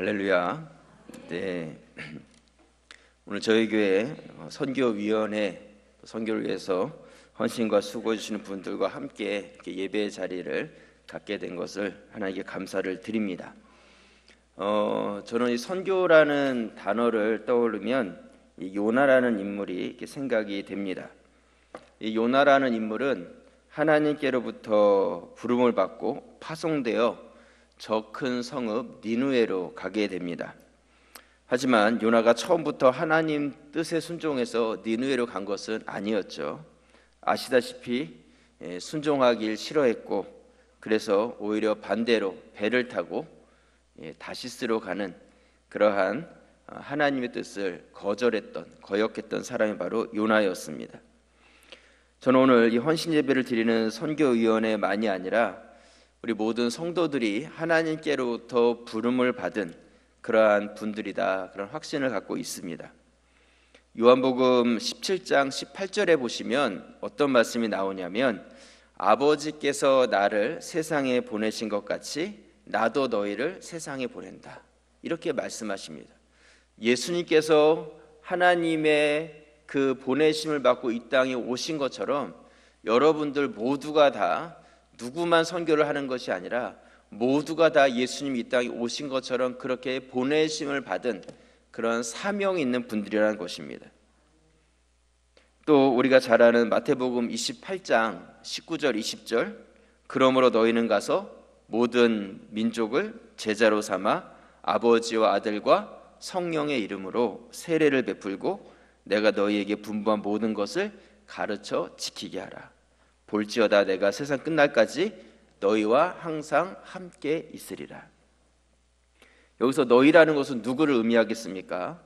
할렐루야. 네, 오늘 저희 교회 선교위원회 선교를 위해서 헌신과 수고해 주시는 분들과 함께 이렇게 예배의 자리를 갖게 된 것을 하나님께 감사를 드립니다. 저는 이 선교라는 단어를 떠올리면 이 요나라는 인물이 이렇게 생각이 됩니다. 이 요나라는 인물은 하나님께로부터 부름을 받고 파송되어 저 큰 성읍 니느웨로 가게 됩니다. 하지만 요나가 처음부터 하나님 뜻에 순종해서 니느웨로 간 것은 아니었죠. 아시다시피 순종하길 싫어했고, 그래서 오히려 반대로 배를 타고 다시스로 가는 그러한 하나님의 뜻을 거역했던 사람이 바로 요나였습니다. 저는 오늘 이 헌신 예배를 드리는 선교위원회만이 아니라 우리 모든 성도들이 하나님께로부터 부름을 받은 그러한 분들이다, 그런 확신을 갖고 있습니다. 요한복음 17장 18절에 보시면 어떤 말씀이 나오냐면, 아버지께서 나를 세상에 보내신 것 같이 나도 너희를 세상에 보낸다, 이렇게 말씀하십니다. 예수님께서 하나님의 그 보내심을 받고 이 땅에 오신 것처럼 여러분들 모두가 다 누구만 선교를 하는 것이 아니라 모두가 다 예수님이 이 땅에 오신 것처럼 그렇게 보내심을 받은 그런 사명이 있는 분들이라는 것입니다. 또 우리가 잘 아는 마태복음 28장 19절 20절, 그러므로 너희는 가서 모든 민족을 제자로 삼아 아버지와 아들과 성령의 이름으로 세례를 베풀고 내가 너희에게 분부한 모든 것을 가르쳐 지키게 하라. 볼지어다 내가 세상 끝날까지 너희와 항상 함께 있으리라. 여기서 너희라는 것은 누구를 의미하겠습니까?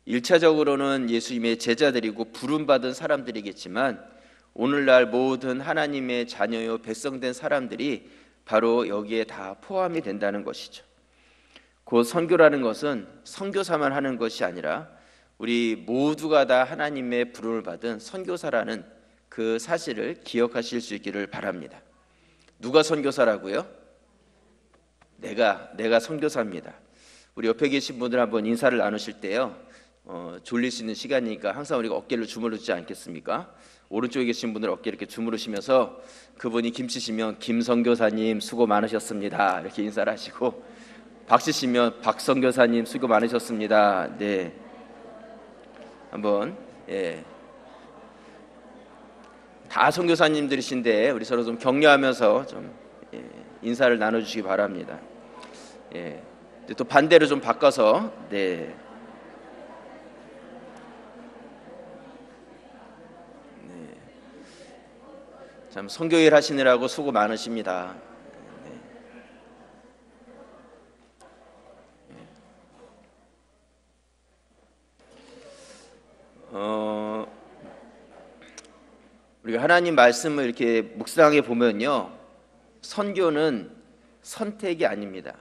1차적으로는 예수님의 제자들이고 부름받은 사람들이겠지만, 오늘날 모든 하나님의 자녀요 백성된 사람들이 바로 여기에 다 포함이 된다는 것이죠. 곧 선교라는 것은 선교사만 하는 것이 아니라 우리 모두가 다 하나님의 부름을 받은 선교사라는 그 사실을 기억하실 수 있기를 바랍니다. 누가 선교사라고요? 내가 선교사입니다. 우리 옆에 계신 분들 한번 인사를 나누실 때요, 졸릴 수 있는 시간이니까 항상 우리가 어깨를 주무르지 않겠습니까? 오른쪽에 계신 분들 어깨 이렇게 주무르시면서 그분이 김치시면 김선교사님 수고 많으셨습니다, 이렇게 인사를 하시고, 박씨시면 박선교사님 수고 많으셨습니다. 네, 한번 다 선교사님들이신데 우리 서로 좀 격려하면서 좀 인사를 나눠주시기 바랍니다. 또 반대로 좀 바꿔서 참 선교일 하시느라고 수고 많으십니다. 우리가 하나님 말씀을 이렇게 묵상해 보면요, 선교는 선택이 아닙니다.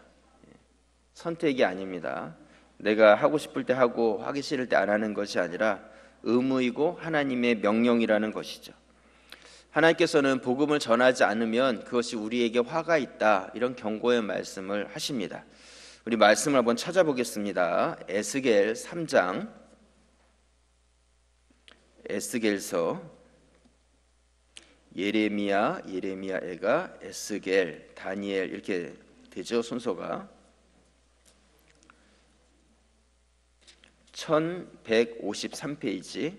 선택이 아닙니다. 내가 하고 싶을 때 하고 하기 싫을 때 안 하는 것이 아니라 의무이고 하나님의 명령이라는 것이죠. 하나님께서는 복음을 전하지 않으면 그것이 우리에게 화가 있다, 이런 경고의 말씀을 하십니다. 우리 말씀을 한번 찾아보겠습니다. 에스겔 3장, 에스겔서, 예레미야, 에가, 에스겔, 다니엘 이렇게 되죠, 순서가. 1153페이지.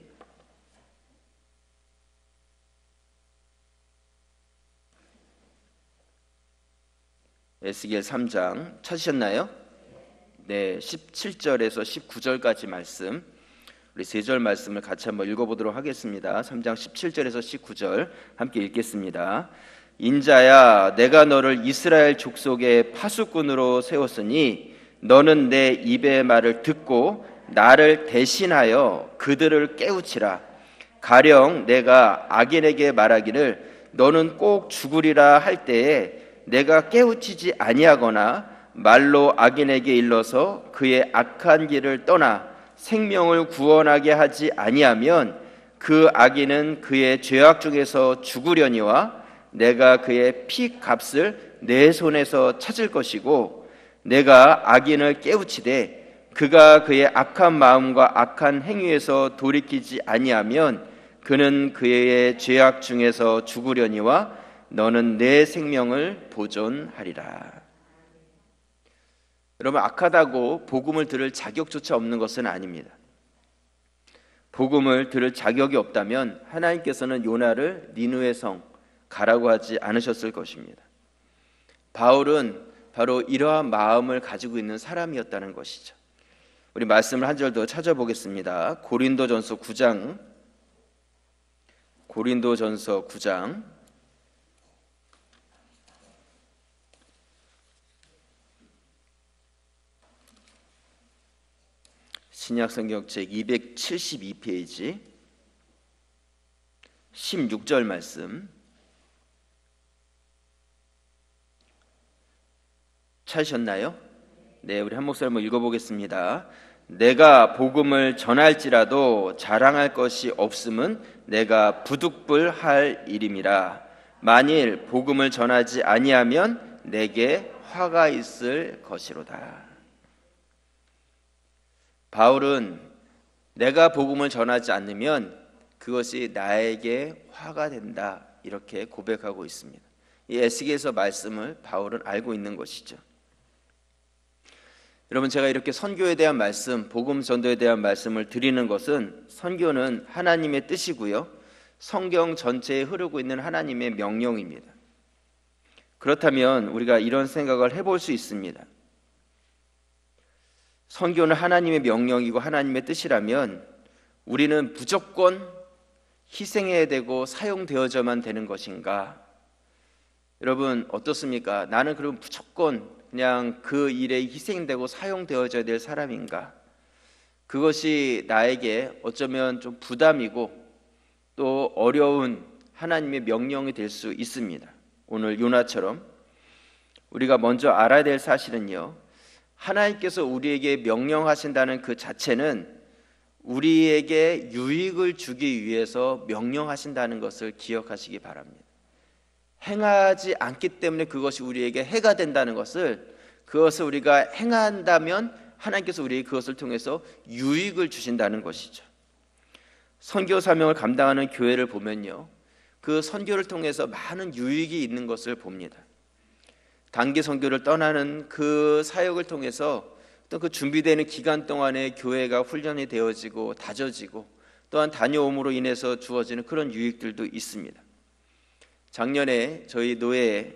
에스겔 3장 찾으셨나요? 네, 17절에서 19절까지 말씀, 우리 세 절 말씀을 같이 한번 읽어보도록 하겠습니다. 3장 17절에서 19절 함께 읽겠습니다. 인자야, 내가 너를 이스라엘 족속의 파수꾼으로 세웠으니 너는 내 입의 말을 듣고 나를 대신하여 그들을 깨우치라. 가령 내가 악인에게 말하기를 너는 꼭 죽으리라 할 때에 내가 깨우치지 아니하거나 말로 악인에게 일러서 그의 악한 길을 떠나 생명을 구원하게 하지 아니하면 그 악인은 그의 죄악 중에서 죽으려니와 내가 그의 피 값을 내 손에서 찾을 것이고 내가 악인을 깨우치되 그가 그의 악한 마음과 악한 행위에서 돌이키지 아니하면 그는 그의 죄악 중에서 죽으려니와 너는 내 생명을 보존하리라. 여러분, 악하다고 복음을 들을 자격조차 없는 것은 아닙니다. 복음을 들을 자격이 없다면 하나님께서는 요나를 니느웨 성 가라고 하지 않으셨을 것입니다. 바울은 바로 이러한 마음을 가지고 있는 사람이었다는 것이죠. 우리 말씀을 한 절 더 찾아보겠습니다. 고린도전서 9장 신약성경 책 272페이지 16절 말씀 찾으셨나요? 네, 우리 한 목소리 한번 읽어보겠습니다. 내가 복음을 전할지라도 자랑할 것이 없음은 내가 부득불할 일임이라. 만일 복음을 전하지 아니하면 내게 화가 있을 것이로다. 바울은 내가 복음을 전하지 않으면 그것이 나에게 화가 된다, 이렇게 고백하고 있습니다. 이 에스겔서 말씀을 바울은 알고 있는 것이죠. 여러분, 제가 이렇게 선교에 대한 말씀, 복음 전도에 대한 말씀을 드리는 것은 선교는 하나님의 뜻이고요, 성경 전체에 흐르고 있는 하나님의 명령입니다. 그렇다면 우리가 이런 생각을 해볼 수 있습니다. 선교는 하나님의 명령이고 하나님의 뜻이라면 우리는 무조건 희생해야 되고 사용되어져만 되는 것인가? 여러분, 어떻습니까? 나는 그럼 무조건 그냥 그 일에 희생되고 사용되어져야 될 사람인가? 그것이 나에게 어쩌면 좀 부담이고 또 어려운 하나님의 명령이 될 수 있습니다. 오늘 요나처럼 우리가 먼저 알아야 될 사실은요, 하나님께서 우리에게 명령하신다는 그 자체는 우리에게 유익을 주기 위해서 명령하신다는 것을 기억하시기 바랍니다. 행하지 않기 때문에 그것이 우리에게 해가 된다는 것을, 그것을 우리가 행한다면 하나님께서 우리에게 그것을 통해서 유익을 주신다는 것이죠. 선교 사명을 감당하는 교회를 보면요, 그 선교를 통해서 많은 유익이 있는 것을 봅니다. 단기 선교를 떠나는 그 사역을 통해서 또 그 준비되는 기간 동안에 교회가 훈련이 되어지고 다져지고 또한 다녀옴으로 인해서 주어지는 그런 유익들도 있습니다. 작년에 저희 노예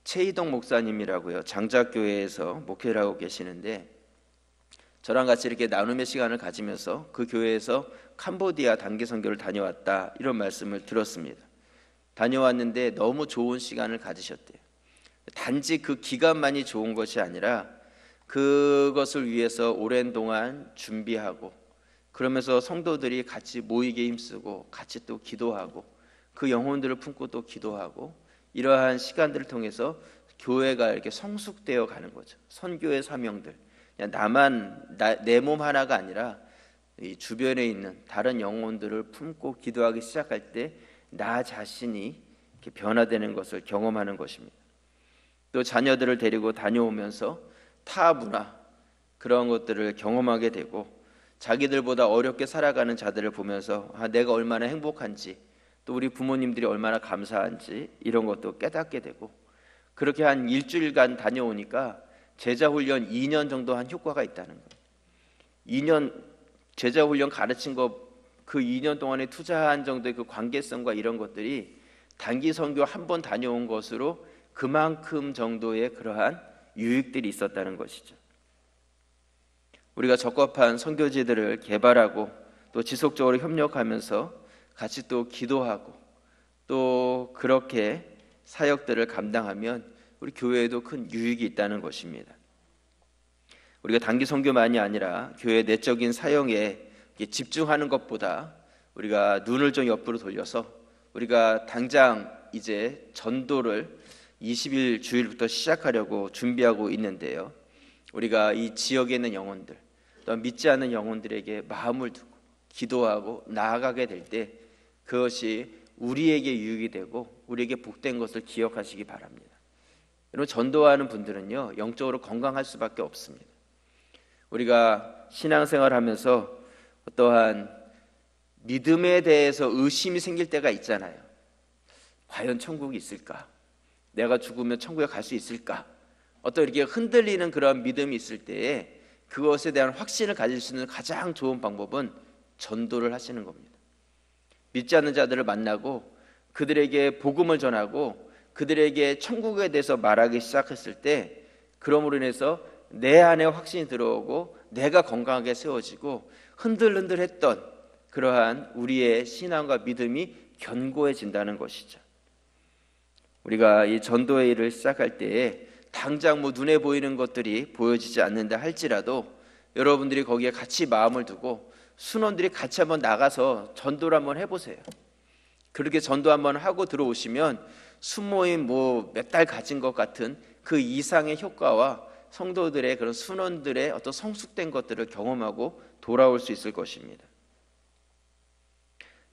최희동 목사님이라고요, 장작교회에서 목회를 하고 계시는데 저랑 같이 이렇게 나눔의 시간을 가지면서 그 교회에서 캄보디아 단기 선교를 다녀왔다, 이런 말씀을 들었습니다. 다녀왔는데 너무 좋은 시간을 가지셨대요. 단지 그 기간만이 좋은 것이 아니라 그것을 위해서 오랜 동안 준비하고 그러면서 성도들이 같이 모이게 힘쓰고 같이 또 기도하고 그 영혼들을 품고 또 기도하고 이러한 시간들을 통해서 교회가 이렇게 성숙되어 가는 거죠. 선교의 사명들, 그냥 내 몸 하나가 아니라 이 주변에 있는 다른 영혼들을 품고 기도하기 시작할 때 나 자신이 이렇게 변화되는 것을 경험하는 것입니다. 또 자녀들을 데리고 다녀오면서 타 문화, 그런 것들을 경험하게 되고 자기들보다 어렵게 살아가는 자들을 보면서 내가 얼마나 행복한지, 또 우리 부모님들이 얼마나 감사한지, 이런 것도 깨닫게 되고, 그렇게 한 일주일간 다녀오니까 제자훈련 2년 정도 한 효과가 있다는 거예요. 2년 제자훈련 가르친 거, 그 2년 동안에 투자한 정도의 그 관계성과 이런 것들이 단기 선교 한 번 다녀온 것으로 그만큼 정도의 그러한 유익들이 있었다는 것이죠. 우리가 적합한 선교지들을 개발하고 또 지속적으로 협력하면서 같이 또 기도하고 또 그렇게 사역들을 감당하면 우리 교회에도 큰 유익이 있다는 것입니다. 우리가 단기 선교만이 아니라 교회 내적인 사역에 집중하는 것보다 우리가 눈을 좀 옆으로 돌려서 우리가 당장 이제 전도를 20일 주일부터 시작하려고 준비하고 있는데요, 우리가 이 지역에 있는 영혼들, 또 믿지 않는 영혼들에게 마음을 두고 기도하고 나아가게 될 때 그것이 우리에게 유익이 되고 우리에게 복된 것을 기억하시기 바랍니다. 여러분, 전도하는 분들은요, 영적으로 건강할 수밖에 없습니다. 우리가 신앙생활하면서 어떠한 믿음에 대해서 의심이 생길 때가 있잖아요. 과연 천국이 있을까? 내가 죽으면 천국에 갈 수 있을까? 어떤 이렇게 흔들리는 그런 믿음이 있을 때에 그것에 대한 확신을 가질 수 있는 가장 좋은 방법은 전도를 하시는 겁니다. 믿지 않는 자들을 만나고 그들에게 복음을 전하고 그들에게 천국에 대해서 말하기 시작했을 때, 그러므로 인해서 내 안에 확신이 들어오고 내가 건강하게 세워지고 흔들흔들했던 그러한 우리의 신앙과 믿음이 견고해진다는 것이죠. 우리가 이 전도의 일을 시작할 때에 당장 눈에 보이는 것들이 보여지지 않는다 할지라도 여러분들이 거기에 같이 마음을 두고 순원들이 같이 한번 나가서 전도를 한번 해보세요. 그렇게 전도 한번 하고 들어오시면 순모임 몇 달 가진 것 같은 그 이상의 효과와 성도들의 그런 순원들의 어떤 성숙된 것들을 경험하고 돌아올 수 있을 것입니다.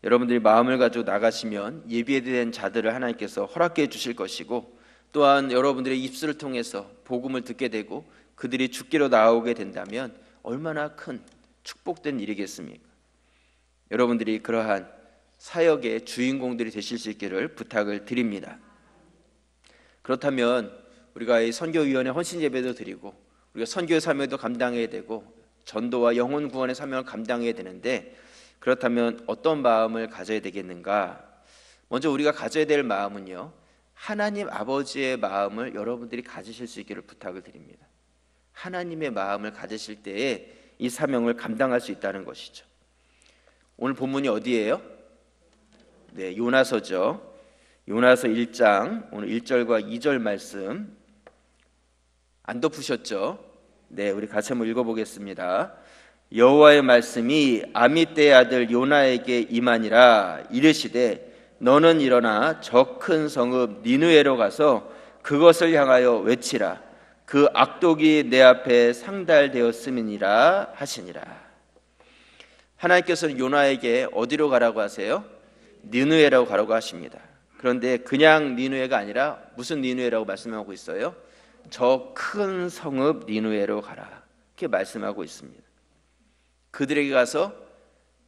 여러분들이 마음을 가지고 나가시면 예비된 자들을 하나님께서 허락해 주실 것이고, 또한 여러분들의 입술을 통해서 복음을 듣게 되고 그들이 죽기로 나오게 된다면 얼마나 큰 축복된 일이겠습니까? 여러분들이 그러한 사역의 주인공들이 되실 수 있기를 부탁을 드립니다. 그렇다면 우리가 이 선교위원회 헌신 예배도 드리고 우리가 선교의 사명도 감당해야 되고 전도와 영혼 구원의 사명을 감당해야 되는데, 그렇다면 어떤 마음을 가져야 되겠는가? 먼저 우리가 가져야 될 마음은요, 하나님 아버지의 마음을 여러분들이 가지실 수 있기를 부탁을 드립니다. 하나님의 마음을 가지실 때에 이 사명을 감당할 수 있다는 것이죠. 오늘 본문이 어디예요? 네, 요나서죠. 요나서 1장 오늘 1절과 2절 말씀 안 덮으셨죠? 네, 우리 같이 한번 읽어보겠습니다. 여호와의 말씀이 아미떼의 아들 요나에게 임하니라. 이르시되 너는 일어나 저 큰 성읍 니느웨로 가서 그것을 향하여 외치라. 그 악독이 내 앞에 상달되었음이니라 하시니라. 하나님께서는 요나에게 어디로 가라고 하세요? 니느웨라고 가라고 하십니다. 그런데 그냥 니느웨가 아니라 무슨 니느웨라고 말씀하고 있어요? 저 큰 성읍 니느웨로 가라, 이렇게 말씀하고 있습니다. 그들에게 가서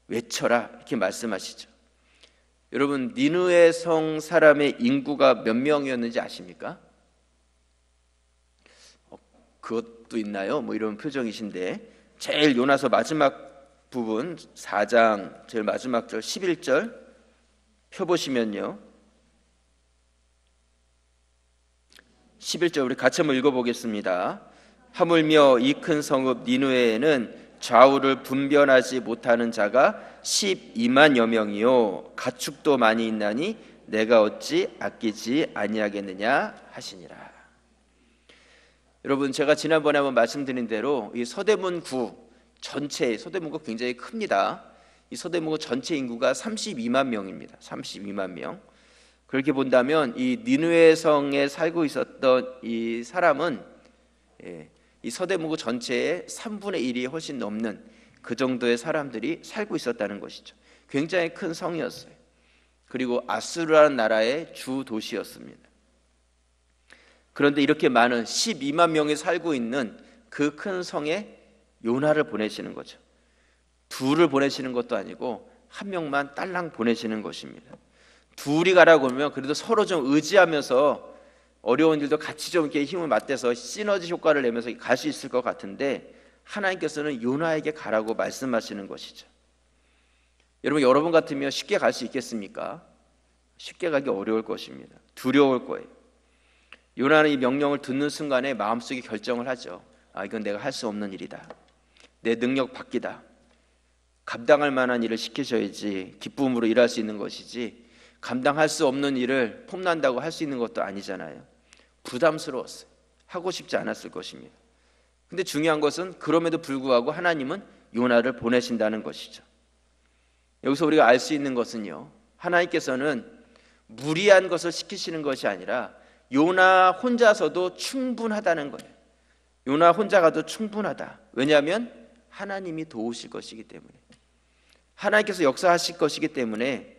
외쳐라, 이렇게 말씀하시죠. 여러분, 니느웨 성 사람의 인구가 몇 명이었는지 아십니까? 그것도 있나요? 이런 표정이신데, 제일 요나서 마지막 부분 4장 제일 마지막 절 11절 펴보시면요, 11절 우리 같이 한번 읽어보겠습니다. 하물며 이 큰 성읍 니느웨에는 좌우를 분별하지 못하는 자가 12만여 명이요 가축도 많이 있나니 내가 어찌 아끼지 아니하겠느냐 하시니라. 여러분, 제가 지난번에 한번 말씀드린 대로 이 서대문구 전체, 서대문구 굉장히 큽니다. 이 서대문구 전체 인구가 32만 명입니다. 32만 명. 그렇게 본다면 이 니느웨 성에 살고 있었던 이 사람은 이 서대문구 전체의 3분의 1이 훨씬 넘는 그 정도의 사람들이 살고 있었다는 것이죠. 굉장히 큰 성이었어요. 그리고 아수르라는 나라의 주 도시였습니다. 그런데 이렇게 많은 12만 명이 살고 있는 그 큰 성에 요나를 보내시는 거죠. 둘을 보내시는 것도 아니고 한 명만 딸랑 보내시는 것입니다. 둘이 가라고 하면 그래도 서로 좀 의지하면서 어려운 일도 같이 좀 이렇게 힘을 맞대서 시너지 효과를 내면서 갈 수 있을 것 같은데, 하나님께서는 요나에게 가라고 말씀하시는 것이죠. 여러분 같으면 쉽게 갈 수 있겠습니까? 쉽게 가기 어려울 것입니다. 두려울 거예요. 요나는 이 명령을 듣는 순간에 마음속에 결정을 하죠. 이건 내가 할 수 없는 일이다. 내 능력 밖이다. 감당할 만한 일을 시키셔야지 기쁨으로 일할 수 있는 것이지, 감당할 수 없는 일을 폼난다고 할 수 있는 것도 아니잖아요. 부담스러웠어요. 하고 싶지 않았을 것입니다. 근데 중요한 것은 그럼에도 불구하고 하나님은 요나를 보내신다는 것이죠. 여기서 우리가 알 수 있는 것은요, 하나님께서는 무리한 것을 시키시는 것이 아니라 요나 혼자서도 충분하다는 거예요. 요나 혼자 가도 충분하다. 왜냐하면 하나님이 도우실 것이기 때문에, 하나님께서 역사하실 것이기 때문에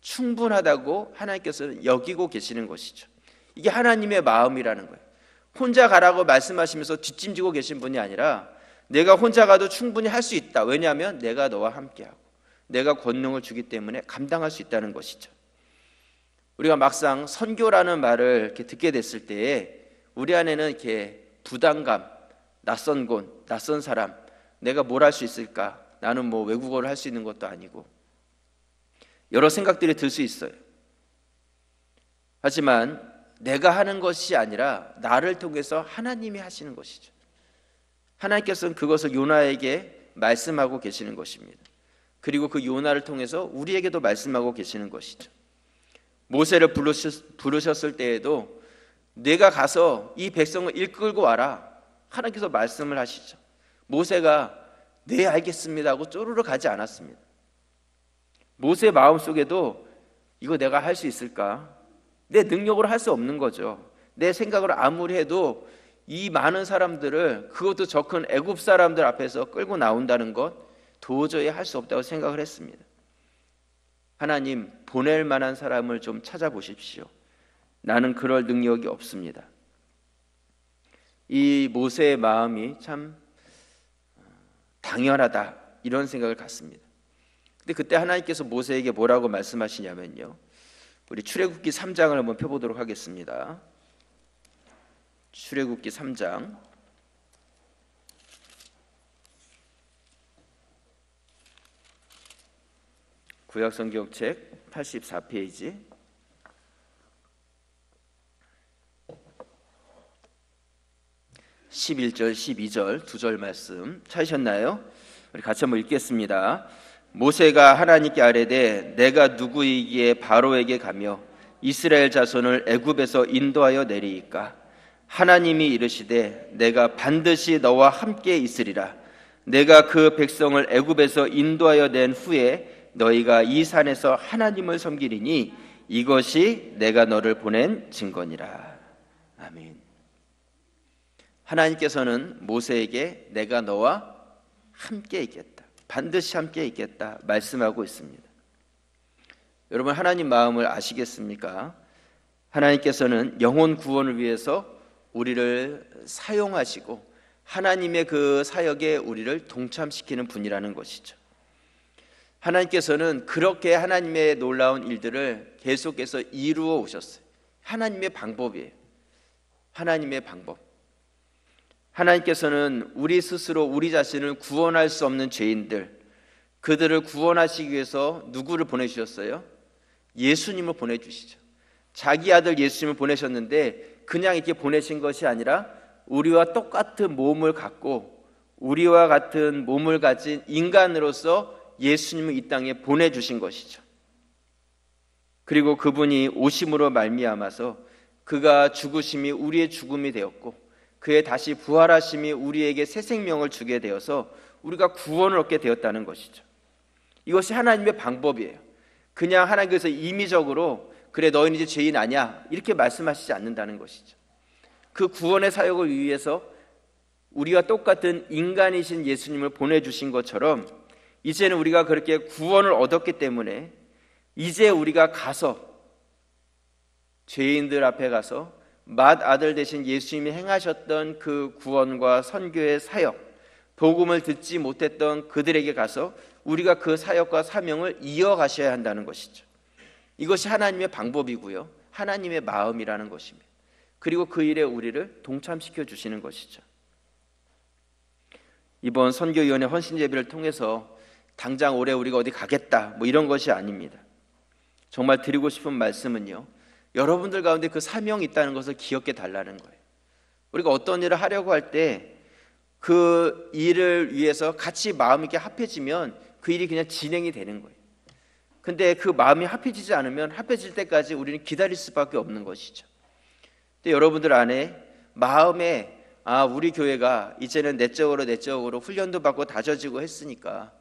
충분하다고 하나님께서는 여기고 계시는 것이죠. 이게 하나님의 마음이라는 거예요. 혼자 가라고 말씀하시면서 뒷짐지고 계신 분이 아니라 내가 혼자 가도 충분히 할 수 있다. 왜냐하면 내가 너와 함께하고 내가 권능을 주기 때문에 감당할 수 있다는 것이죠. 우리가 막상 선교라는 말을 이렇게 듣게 됐을 때에 우리 안에는 이렇게 부담감, 낯선 곳, 낯선 사람, 내가 뭘 할 수 있을까? 나는 뭐 외국어를 할 수 있는 것도 아니고 여러 생각들이 들 수 있어요. 하지만 내가 하는 것이 아니라 나를 통해서 하나님이 하시는 것이죠. 하나님께서는 그것을 요나에게 말씀하고 계시는 것입니다. 그리고 그 요나를 통해서 우리에게도 말씀하고 계시는 것이죠. 모세를 부르셨을 때에도 내가 가서 이 백성을 이끌고 와라. 하나님께서 말씀을 하시죠. 모세가 네 알겠습니다 하고 쪼르르 가지 않았습니다. 모세의 마음속에도 이거 내가 할 수 있을까? 내 능력으로 할 수 없는 거죠. 내 생각으로 아무리 해도 이 많은 사람들을, 그것도 저 큰 애굽 사람들 앞에서 끌고 나온다는 것 도저히 할 수 없다고 생각을 했습니다. 하나님, 보낼 만한 사람을 좀 찾아보십시오. 나는 그럴 능력이 없습니다. 이 모세의 마음이 참 당연하다 이런 생각을 갖습니다. 근데 그때 하나님께서 모세에게 뭐라고 말씀하시냐면요, 우리 출애굽기 3장을 한번 펴보도록 하겠습니다. 출애굽기 3장 구약성경책 84페이지 11절 12절 두 절 말씀 찾으셨나요? 우리 같이 한번 읽겠습니다. 모세가 하나님께 아뢰되 내가 누구이기에 바로에게 가며 이스라엘 자손을 애굽에서 인도하여 내리이까? 하나님이 이르시되 내가 반드시 너와 함께 있으리라. 내가 그 백성을 애굽에서 인도하여 낸 후에 너희가 이 산에서 하나님을 섬기리니 이것이 내가 너를 보낸 증거니라. 아멘. 하나님께서는 모세에게 내가 너와 함께 있겠다, 반드시 함께 있겠다 말씀하고 있습니다. 여러분, 하나님 마음을 아시겠습니까? 하나님께서는 영혼 구원을 위해서 우리를 사용하시고 하나님의 그 사역에 우리를 동참시키는 분이라는 것이죠. 하나님께서는 그렇게 하나님의 놀라운 일들을 계속해서 이루어 오셨어요. 하나님의 방법이에요. 하나님의 방법. 하나님께서는 우리 스스로 우리 자신을 구원할 수 없는 죄인들, 그들을 구원하시기 위해서 누구를 보내주셨어요? 예수님을 보내주시죠. 자기 아들 예수님을 보내셨는데 그냥 이렇게 보내신 것이 아니라 우리와 똑같은 몸을 갖고 우리와 같은 몸을 가진 인간으로서 예수님을 이 땅에 보내주신 것이죠. 그리고 그분이 오심으로 말미암아서 그가 죽으심이 우리의 죽음이 되었고 그의 다시 부활하심이 우리에게 새 생명을 주게 되어서 우리가 구원을 얻게 되었다는 것이죠. 이것이 하나님의 방법이에요. 그냥 하나님께서 임의적으로 그래 너희는 이제 죄인 아니야 이렇게 말씀하시지 않는다는 것이죠. 그 구원의 사역을 위해서 우리와 똑같은 인간이신 예수님을 보내주신 것처럼 이제는 우리가 그렇게 구원을 얻었기 때문에 이제 우리가 가서 죄인들 앞에 가서 맏아들 되신 예수님이 행하셨던 그 구원과 선교의 사역, 복음을 듣지 못했던 그들에게 가서 우리가 그 사역과 사명을 이어가셔야 한다는 것이죠. 이것이 하나님의 방법이고요, 하나님의 마음이라는 것입니다. 그리고 그 일에 우리를 동참시켜 주시는 것이죠. 이번 선교위원회 헌신예배를 통해서 당장 올해 우리가 어디 가겠다 뭐 이런 것이 아닙니다. 정말 드리고 싶은 말씀은요, 여러분들 가운데 그 사명이 있다는 것을 기억해 달라는 거예요. 우리가 어떤 일을 하려고 할 때 그 일을 위해서 같이 마음이 이렇게 합해지면 그 일이 그냥 진행이 되는 거예요. 근데 그 마음이 합해지지 않으면 합해질 때까지 우리는 기다릴 수밖에 없는 것이죠. 근데 여러분들 안에 마음에 우리 교회가 이제는 내적으로 훈련도 받고 다져지고 했으니까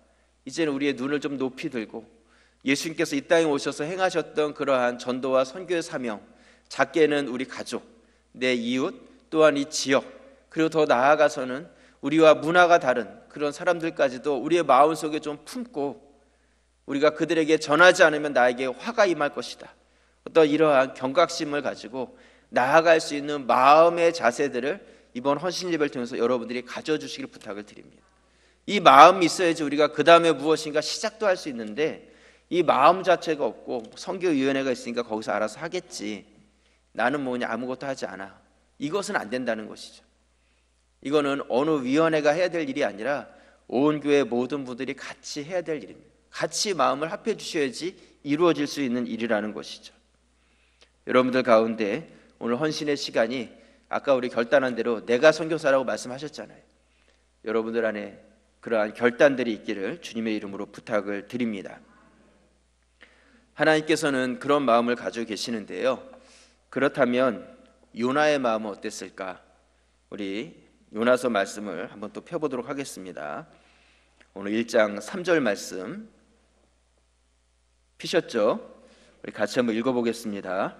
이제는 우리의 눈을 좀 높이 들고 예수님께서 이 땅에 오셔서 행하셨던 그러한 전도와 선교의 사명, 작게는 우리 가족, 내 이웃, 또한 이 지역, 그리고 더 나아가서는 우리와 문화가 다른 그런 사람들까지도 우리의 마음속에 좀 품고 우리가 그들에게 전하지 않으면 나에게 화가 임할 것이다, 어떤 이러한 경각심을 가지고 나아갈 수 있는 마음의 자세들을 이번 헌신 예배를 통해서 여러분들이 가져주시길 부탁을 드립니다. 이 마음이 있어야지 우리가 그 다음에 무엇인가 시작도 할 수 있는데, 이 마음 자체가 없고 선교위원회가 있으니까 거기서 알아서 하겠지, 나는 뭐냐 아무것도 하지 않아, 이것은 안 된다는 것이죠. 이거는 어느 위원회가 해야 될 일이 아니라 온 교회 모든 분들이 같이 해야 될 일입니다. 같이 마음을 합해 주셔야지 이루어질 수 있는 일이라는 것이죠. 여러분들 가운데 오늘 헌신의 시간이 아까 우리 결단한 대로 내가 선교사라고 말씀하셨잖아요. 여러분들 안에 그러한 결단들이 있기를 주님의 이름으로 부탁을 드립니다. 하나님께서는 그런 마음을 가지고 계시는데요, 그렇다면 요나의 마음은 어땠을까? 우리 요나서 말씀을 한번 또 펴보도록 하겠습니다. 오늘 1장 3절 말씀 피셨죠? 우리 같이 한번 읽어보겠습니다.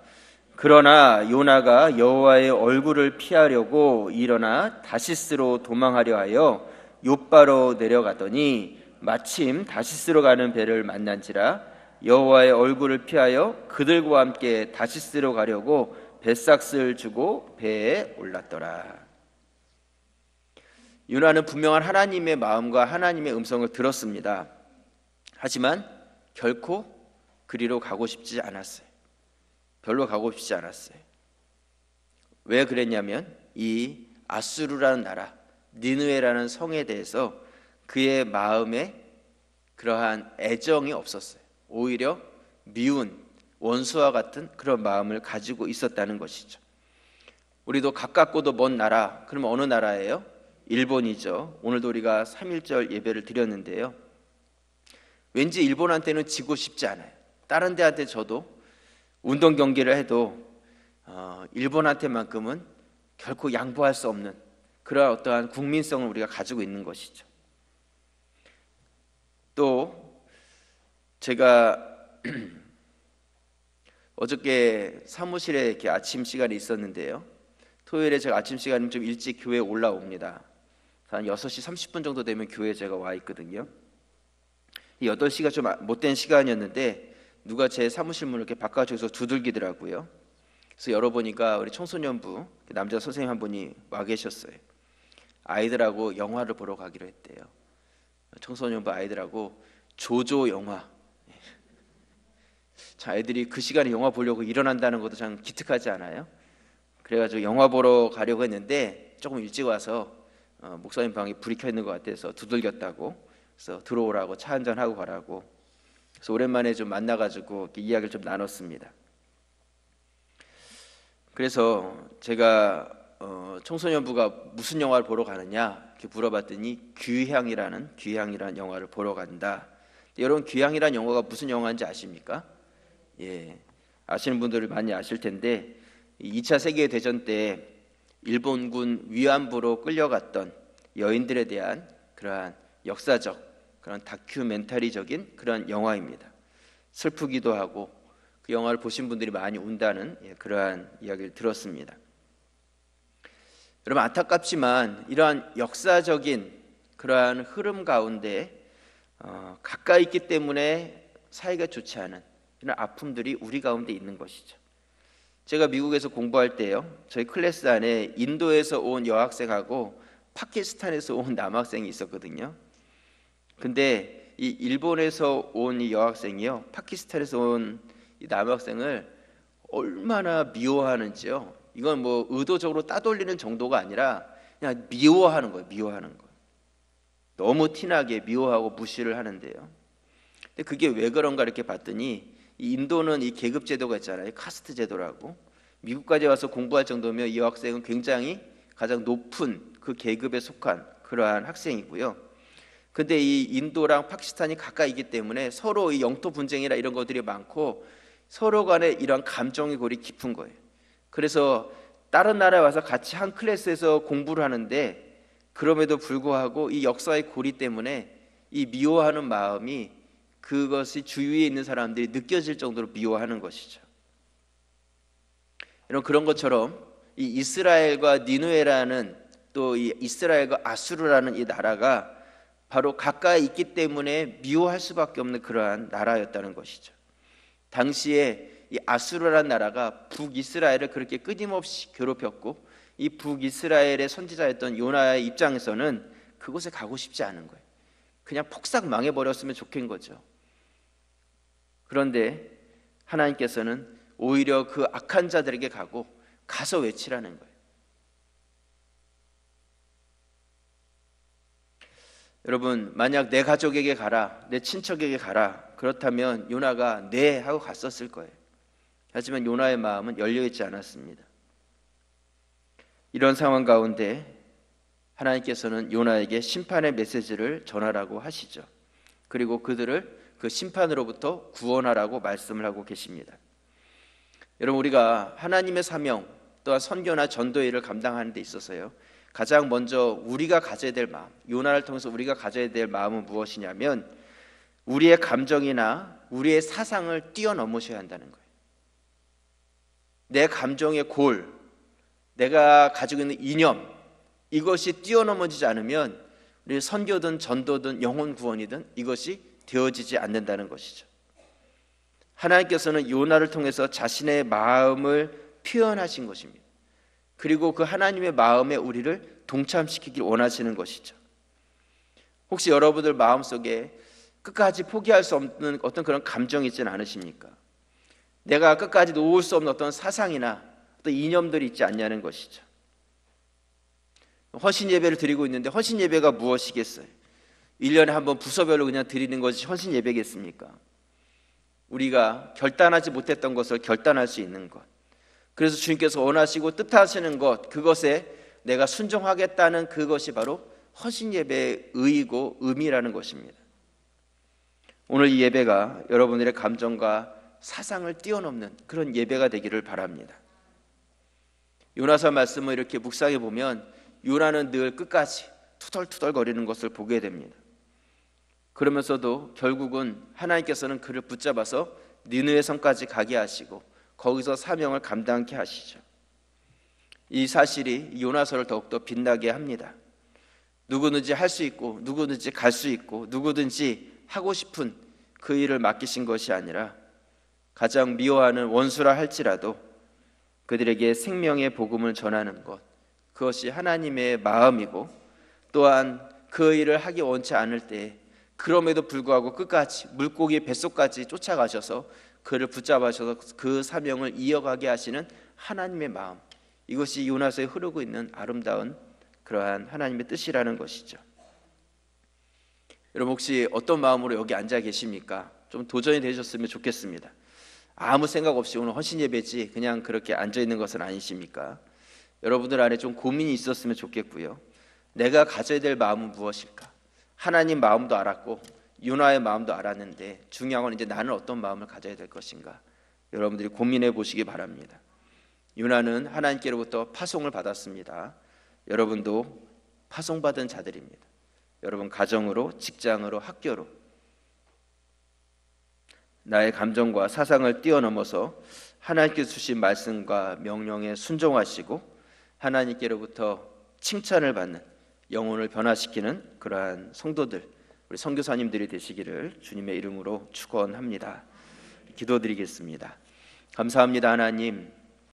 그러나 요나가 여호와의 얼굴을 피하려고 일어나 다시스로 도망하려 하여 욥바로 내려가더니 마침 다시스로 가는 배를 만난지라 여호와의 얼굴을 피하여 그들과 함께 다시스로 가려고 뱃삭스를 주고 배에 올랐더라. 요나는 분명한 하나님의 마음과 하나님의 음성을 들었습니다. 하지만 결코 그리로 가고 싶지 않았어요. 별로 가고 싶지 않았어요. 왜 그랬냐면 이 아수르라는 나라, 니느웨라는 성에 대해서 그의 마음에 그러한 애정이 없었어요. 오히려 미운 원수와 같은 그런 마음을 가지고 있었다는 것이죠. 우리도 가깝고도 먼 나라, 그러면 어느 나라예요? 일본이죠. 오늘도 우리가 3.1절 예배를 드렸는데요, 왠지 일본한테는 지고 싶지 않아요. 다른 데한테 저도 운동 경기를 해도 일본한테만큼은 결코 양보할 수 없는 그러한 어떠한 국민성을 우리가 가지고 있는 것이죠. 또 제가 어저께 사무실에 이렇게 아침 시간이 있었는데요, 토요일에 제가 아침 시간이면 좀 일찍 교회에 올라옵니다. 한 6시 30분 정도 되면 교회에 제가 와 있거든요. 이 8시가 좀 못된 시간이었는데 누가 제 사무실 문을 이렇게 바깥쪽에서 두들기더라고요. 그래서 열어보니까 우리 청소년부 남자 선생님 한 분이 와 계셨어요. 아이들하고 영화를 보러 가기로 했대요. 청소년부 아이들하고 조조 영화. 자, 아이들이 그 시간에 영화 보려고 일어난다는 것도 참 기특하지 않아요? 그래가지고 영화 보러 가려고 했는데 조금 일찍 와서 목사님 방에 불이 켜 있는 것 같아서 두들겼다고, 그래서 들어오라고 차 한잔 하고 가라고. 그래서 오랜만에 좀 만나가지고 이렇게 이야기를 좀 나눴습니다. 그래서 제가 청소년부가 무슨 영화를 보러 가느냐 이렇게 물어봤더니 귀향이라는 영화를 보러 간다. 여러분, 귀향이라는 영화가 무슨 영화인지 아십니까? 예, 아시는 분들이 많이 아실 텐데 2차 세계대전 때 일본군 위안부로 끌려갔던 여인들에 대한 그러한 역사적, 그런 다큐멘터리적인 그런 영화입니다. 슬프기도 하고 그 영화를 보신 분들이 많이 운다는 그러한 이야기를 들었습니다. 여러분, 안타깝지만 이러한 역사적인 그러한 흐름 가운데 가까이 있기 때문에 사이가 좋지 않은 이런 아픔들이 우리 가운데 있는 것이죠. 제가 미국에서 공부할 때요, 저희 클래스 안에 인도에서 온 여학생하고 파키스탄에서 온 남학생이 있었거든요. 근데 이 일본에서 온 이 여학생이요, 파키스탄에서 온 이 남학생을 얼마나 미워하는지요. 이건 뭐 의도적으로 따돌리는 정도가 아니라 그냥 미워하는 거예요. 미워하는 거. 너무 티나게 미워하고 무시를 하는데요. 근데 그게 왜 그런가 이렇게 봤더니 이 인도는 이 계급 제도가 있잖아요. 카스트 제도라고. 미국까지 와서 공부할 정도면 이 학생은 굉장히 가장 높은 그 계급에 속한 그러한 학생이고요. 근데 이 인도랑 파키스탄이 가까이 있기 때문에 서로 이 영토 분쟁이나 이런 것들이 많고 서로 간에 이런 감정의 골이 깊은 거예요. 그래서 다른 나라에 와서 같이 한 클래스에서 공부를 하는데 그럼에도 불구하고 이 역사의 고리 때문에 이 미워하는 마음이 그것이 주위에 있는 사람들이 느껴질 정도로 미워하는 것이죠. 여러분, 그런 것처럼 이 이스라엘과 니느웨라는 또 이 이스라엘과 아수르라는 이 나라가 바로 가까이 있기 때문에 미워할 수밖에 없는 그러한 나라였다는 것이죠. 당시에 이 아수르라는 나라가 북이스라엘을 그렇게 끊임없이 괴롭혔고, 이 북이스라엘의 선지자였던 요나의 입장에서는 그곳에 가고 싶지 않은 거예요. 그냥 폭삭 망해버렸으면 좋겠는 거죠. 그런데 하나님께서는 오히려 그 악한 자들에게 가서 외치라는 거예요. 여러분, 만약 내 가족에게 가라, 내 친척에게 가라, 그렇다면 요나가 네 하고 갔었을 거예요. 하지만 요나의 마음은 열려있지 않았습니다. 이런 상황 가운데 하나님께서는 요나에게 심판의 메시지를 전하라고 하시죠. 그리고 그들을 그 심판으로부터 구원하라고 말씀을 하고 계십니다. 여러분, 우리가 하나님의 사명 또한 선교나 전도 일을 감당하는 데 있어서요, 가장 먼저 우리가 가져야 될 마음, 요나를 통해서 우리가 가져야 될 마음은 무엇이냐면 우리의 감정이나 우리의 사상을 뛰어넘으셔야 한다는 거예요. 내 감정의 골, 내가 가지고 있는 이념, 이것이 뛰어넘어지지 않으면 우리 선교든 전도든 영혼 구원이든 이것이 되어지지 않는다는 것이죠. 하나님께서는 요나를 통해서 자신의 마음을 표현하신 것입니다. 그리고 그 하나님의 마음에 우리를 동참시키길 원하시는 것이죠. 혹시 여러분들 마음속에 끝까지 포기할 수 없는 어떤 그런 감정이 있지는 않으십니까? 내가 끝까지 놓을 수 없는 어떤 사상이나 어떤 이념들이 있지 않냐는 것이죠. 헌신 예배를 드리고 있는데 헌신 예배가 무엇이겠어요? 1년에 한 번 부서별로 그냥 드리는 것이 헌신 예배겠습니까? 우리가 결단하지 못했던 것을 결단할 수 있는 것, 그래서 주님께서 원하시고 뜻하시는 것, 그것에 내가 순종하겠다는 그것이 바로 헌신 예배의 의의고 의미라는 것입니다. 오늘 이 예배가 여러분들의 감정과 사상을 뛰어넘는 그런 예배가 되기를 바랍니다. 요나서 말씀을 이렇게 묵상해 보면 요나는 늘 끝까지 투덜투덜거리는 것을 보게 됩니다. 그러면서도 결국은 하나님께서는 그를 붙잡아서 니느웨 성까지 가게 하시고 거기서 사명을 감당케 하시죠. 이 사실이 요나서를 더욱더 빛나게 합니다. 누구든지 할 수 있고 누구든지 갈 수 있고 누구든지 하고 싶은 그 일을 맡기신 것이 아니라 가장 미워하는 원수라 할지라도 그들에게 생명의 복음을 전하는 것, 그것이 하나님의 마음이고, 또한 그 일을 하기 원치 않을 때 그럼에도 불구하고 끝까지 물고기 뱃속까지 쫓아가셔서 그를 붙잡아셔서 그 사명을 이어가게 하시는 하나님의 마음, 이것이 요나서에 흐르고 있는 아름다운 그러한 하나님의 뜻이라는 것이죠. 여러분, 혹시 어떤 마음으로 여기 앉아 계십니까? 좀 도전이 되셨으면 좋겠습니다. 아무 생각 없이 오늘 헌신 예배지 그냥 그렇게 앉아 있는 것은 아니십니까? 여러분들 안에 좀 고민이 있었으면 좋겠고요. 내가 가져야 될 마음은 무엇일까? 하나님 마음도 알았고 요나의 마음도 알았는데 중요한 건 이제 나는 어떤 마음을 가져야 될 것인가? 여러분들이 고민해 보시기 바랍니다. 요나는 하나님께로부터 파송을 받았습니다. 여러분도 파송받은 자들입니다. 여러분 가정으로, 직장으로, 학교로 나의 감정과 사상을 뛰어넘어서 하나님께서 주신 말씀과 명령에 순종하시고 하나님께로부터 칭찬을 받는, 영혼을 변화시키는 그러한 성도들, 우리 선교사님들이 되시기를 주님의 이름으로 축원합니다. 기도드리겠습니다. 감사합니다. 하나님,